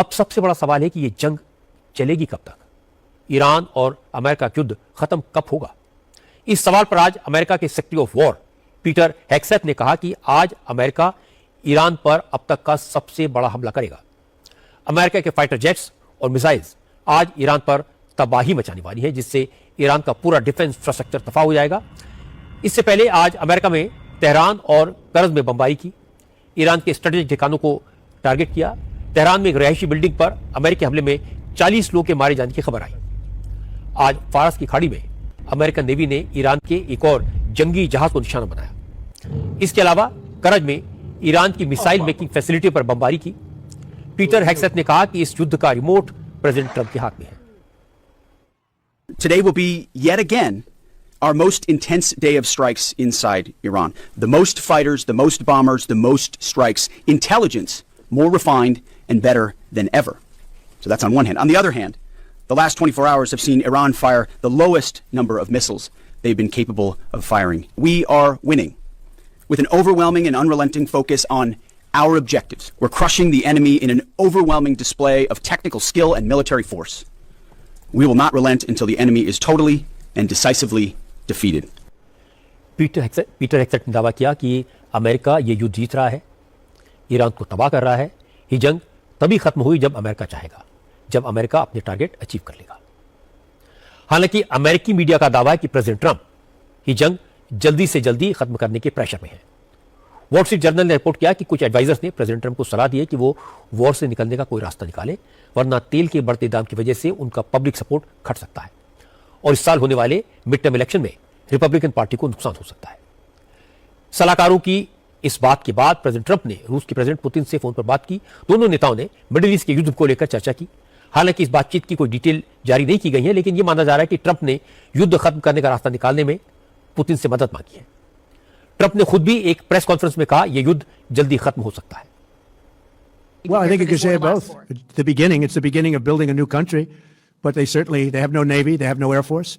अब सबसे बड़ा सवाल है कि यह जंग चलेगी कब तक, ईरान और अमेरिका का युद्ध खत्म कब होगा। इस सवाल पर आज अमेरिका के secretary of war Peter Hegseth ने कहा कि आज अमेरिका ईरान पर अब तक का सबसे बड़ा हमला करेगा। अमेरिका के फाइटर जेट्स और मिसाइल्स आज ईरान पर तबाही मचाने वाली है, जिससे ईरान का पूरा डिफेंस इंफ्रास्ट्रक्चर तबाह हो जाएगा। इससे पहले आज अमेरिका में तेहरान और करज में बमबारी की, ईरान के स्ट्रेटेजिक ठिकानों को टारगेट किया। तेहरान में एक रिहायशी बिल्डिंग पर अमेरिकी हमले में 40 लोगों के मारे जाने की खबर आई। आज फारस की खाड़ी में अमेरिकन नेवी ने ईरान के एक और जंगी जहाज को निशाना बनाया। इसके अलावा करज में ईरान की मिसाइल मेकिंग फैसिलिटी पर बमबारी की। पीटर हेग्सेथ ने कहा कि इस युद्ध का रिमोट प्रेसिडेंट ट्रंप के हाथ में है। Today will be yet again our most intense day of strikes inside Iran. The most fighters, the most bombers, the most strikes. Intelligence more refined and better than ever. So that's on one hand. On the other hand, the last 24 hours have seen Iran fire the lowest number of missiles they've been capable of firing. We are winning with an overwhelming and unrelenting focus on our objectives. We're crushing the enemy in an overwhelming display of technical skill and military force. We will not relent until the enemy is totally and decisively defeated. Peter Hegseth ने दावा किया कि America ये युद्ध जीत रहा है, Iran को तबाह कर रहा है। ये जंग तभी खत्म हुई जब अमेरिका चाहेगा, जब अमेरिका अपने टारगेट अचीव कर लेगा। हालांकि अमेरिकी मीडिया का दावा है कि प्रेसिडेंट ट्रंप ये जंग जल्दी से जल्दी खत्म करने के प्रेशर में है। वॉल स्ट्रीट जर्नल ने रिपोर्ट किया कि कुछ एडवाइजर्स ने प्रेसिडेंट ट्रंप को सलाह दी है कि वो वॉर से निकलने का कोई रास्ता निकाले, वरना तेल के बढ़ते दाम की वजह से उनका पब्लिक सपोर्ट घट सकता है और इस साल होने वाले मिड टर्म इलेक्शन में रिपब्लिकन पार्टी को नुकसान हो सकता है। सलाहकारों की इस बात के बाद प्रेसिडेंट ट्रंप ने रूस के प्रेसिडेंट पुतिन से फोन पर बात की। दोनों नेताओं ने मिडिल ईस्ट के युद्ध को लेकर चर्चा की। हालांकि इस बातचीत की कोई डिटेल जारी नहीं की गई है, लेकिन यह माना जा रहा है कि ट्रंप ने युद्ध खत्म करने का रास्ता निकालने में पुतिन से मदद मांगी है। ट्रंप ने खुद भी एक प्रेस कॉन्फ्रेंस में कहा यह युद्ध जल्दी खत्म हो सकता है। Well, I think you could say both. It's the beginning of building a new country, but they have no navy, they have no air force.